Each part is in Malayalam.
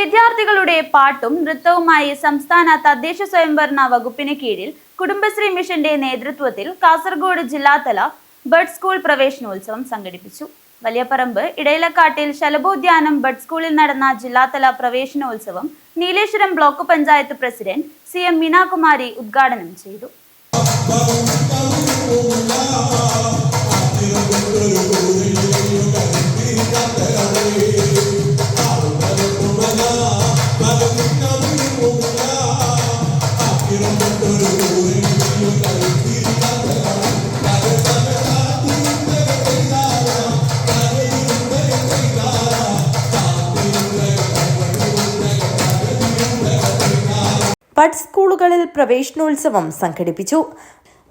വിദ്യാർത്ഥികളുടെ പാട്ടും നൃത്തവുമായി സംസ്ഥാന തദ്ദേശ സ്വയംഭരണ വകുപ്പിന് കീഴിൽ കുടുംബശ്രീ മിഷന്റെ നേതൃത്വത്തിൽ കാസർഗോഡ് ജില്ലാതല ബഡ് സ്കൂൾ പ്രവേശനോത്സവം സംഘടിപ്പിച്ചു. വലിയപറമ്പ് ഇടയിലക്കാട്ടിൽ ശലഭോദ്യാനം ബഡ് സ്കൂളിൽ നടന്ന ജില്ലാതല പ്രവേശനോത്സവം Nileshwaram block panchayat president CM Meenakumari ഉദ്ഘാടനം ചെയ്തു. ബഡ് സ്കൂളുകളിൽ പ്രവേശനോത്സവം സംഘടിപ്പിച്ചു.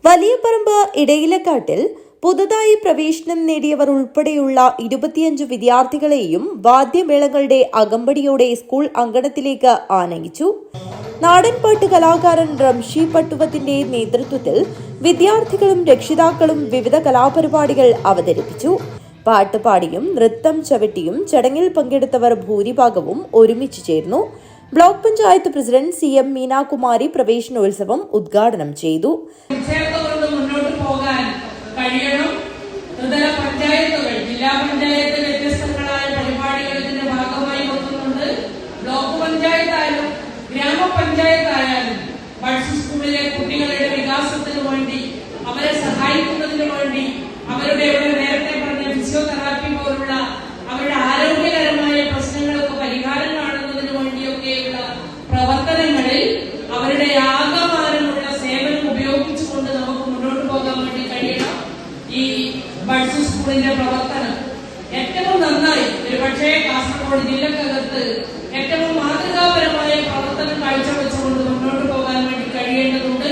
വലിയപറമ്പ് ഇടയിലക്കാട്ടിൽ പുതുതായി പ്രവേശനം നേടിയവർ ഉൾപ്പെടെയുള്ള 25 വിദ്യാർത്ഥികളെയും വാദ്യമേളങ്ങളുടെ അകമ്പടിയോടെ സ്കൂൾ അങ്കണത്തിലേക്ക് ആനയിച്ചു. നാടൻപാട്ട് കലാകാരൻ റംഷി പട്ടുവത്തിന്റെ നേതൃത്വത്തിൽ വിദ്യാർത്ഥികളും രക്ഷിതാക്കളും വിവിധ കലാപരിപാടികൾ അവതരിപ്പിച്ചു. പാട്ടുപാടിയും നൃത്തം ചവിട്ടിയും ചടങ്ങിൽ പങ്കെടുത്തവർ ഭൂരിഭാഗവും ഒരുമിച്ച് ചേർന്നു. Block panchayat president CM Meenakumari പ്രവേശനോത്സവം ഉദ്ഘാടനം ചെയ്തു. ജില്ലാ പഞ്ചായത്ത് വ്യത്യസ്തങ്ങളായ പരിപാടികൾ ഇതിന്റെ ഭാഗമായി വെക്കുന്നുണ്ട്. ബ്ലോക്ക് പഞ്ചായത്തായാലും ഗ്രാമപഞ്ചായത്തായാലും ബഡ്സ് സ്കൂളിലെ കുട്ടികളുടെ വികാസത്തിന് വേണ്ടി, അവരെ സഹായിക്കുന്നതിന് വേണ്ടി, അവരുടെ ഇവിടെ നേരത്തെ പറഞ്ഞ ഫിസിയോതെറാപ്പി പോലുള്ള അവരുടെ ആരോഗ്യകരമായ പ്രശ്നങ്ങൾക്ക് പരിഹാരം കാണുന്നതിന് വേണ്ടിയൊക്കെയുള്ള പ്രവർത്തനങ്ങളിൽ അവരുടെ ആകമാനമുള്ള സേവനം ഉപയോഗിച്ചുകൊണ്ട് നമുക്ക് മുന്നോട്ട് പോകാൻ വേണ്ടി കഴിയണം. ഈ ബഡ്സ് സ്കൂളിന്റെ പ്രവർത്തനം ഏറ്റവും നന്നായി ഒരുപക്ഷെ കാസർഗോഡ് ജില്ലക്കകത്ത് ഏറ്റവും മാതൃകാപരമായ പ്രവർത്തനം കാഴ്ചവെച്ചുകൊണ്ട് മുന്നോട്ട് പോകാൻ വേണ്ടി കഴിയേണ്ടതുണ്ട്.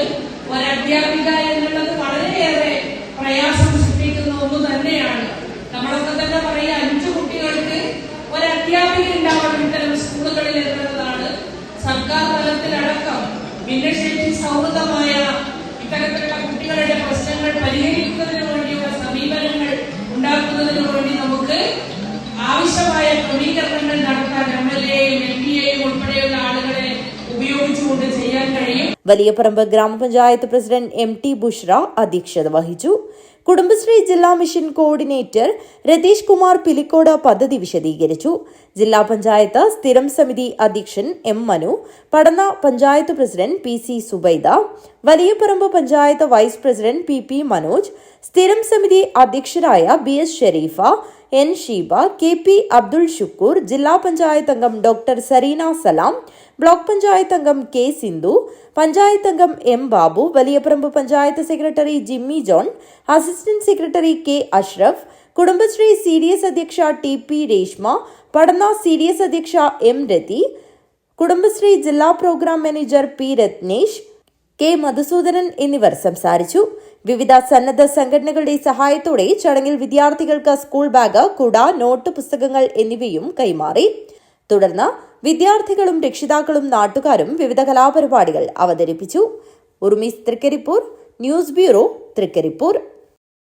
ഒരധ്യാപിക എന്നുള്ളത് വളരെയേറെ പ്രയാസം സൃഷ്ടിക്കുന്ന ഒന്ന് തന്നെയാണ്. നമ്മളൊക്കെ തന്നെ പറയുക 5 കുട്ടികൾക്ക് ഒരധ്യാപിക ഉണ്ടാവണം ഇത്തരം സ്കൂളുകളിൽ എന്നുള്ളതാണ്. സർക്കാർ തലത്തിലടക്കം ഭിന്നശേഷി സൗഹൃദമായ ഇത്തരത്തിലുള്ള കുട്ടികളുടെ പ്രശ്നങ്ങൾ പരിഹരിക്കുന്നതിന് വേണ്ടിയുള്ള സമീപനങ്ങൾ ഉണ്ടാക്കുന്നതിന് വേണ്ടി നമുക്ക് ആവശ്യമായ ക്രമീകരണങ്ങൾ നടത്താൻ MLA-യും MP-യെയും ഉൾപ്പെടെയുള്ള ആളുകളെ ഉപയോഗിച്ചുകൊണ്ട് ചെയ്യാൻ കഴിയും. വലിയപറമ്പ് ഗ്രാമപഞ്ചായത്ത് പ്രസിഡന്റ് MT ബുഷ്ര അധ്യക്ഷത വഹിച്ചു. കുടുംബശ്രീ ജില്ലാ മിഷൻ കോർഡിനേറ്റർ രതീഷ് കുമാർ പിലിക്കോട് പദ്ധതി വിശദീകരിച്ചു. ജില്ലാ പഞ്ചായത്ത് സ്ഥിരം സമിതി അധ്യക്ഷൻ M Manu, Padanna panchayat president PC Zubaida, Valiyaparamba panchayat vice president PP Manoj, സ്ഥിരം സമിതി അധ്യക്ഷരായ BS Shareefa, N Sheeba, KP Abdul Shukkur, ജില്ലാ പഞ്ചായത്ത് അംഗം ഡോക്ടർ സരീന സലാം, ബ്ലോക്ക് പഞ്ചായത്ത് അംഗം K സിന്ധു, പഞ്ചായത്ത് അംഗം M Babu, Valiyaparamba panchayat secretary Jimmy John, assistant secretary K Ashraf, Kudumbashree CDS അധ്യക്ഷ TP രേഷ്മ, പടന്ന CDS അധ്യക്ഷ M രതി, കുടുംബശ്രീ ജില്ലാ programme manager P Ratnesh, K Madhusoodanan എന്നിവർ സംസാരിച്ചു. വിവിധ സന്നദ്ധ സംഘടനകളുടെ സഹായത്തോടെ ചടങ്ങിൽ വിദ്യാർത്ഥികൾക്ക് സ്കൂൾ ബാഗ്, കുട, നോട്ട് പുസ്തകങ്ങൾ എന്നിവയും കൈമാറി. തുടർന്ന് വിദ്യാർത്ഥികളും രക്ഷിതാക്കളും നാട്ടുകാരും വിവിധ കലാപരിപാടികൾ അവതരിപ്പിച്ചു. ഉർമീസ് തൃക്കരിപ്പൂർ, ന്യൂസ് ബ്യൂറോ, തൃക്കരിപ്പൂർ.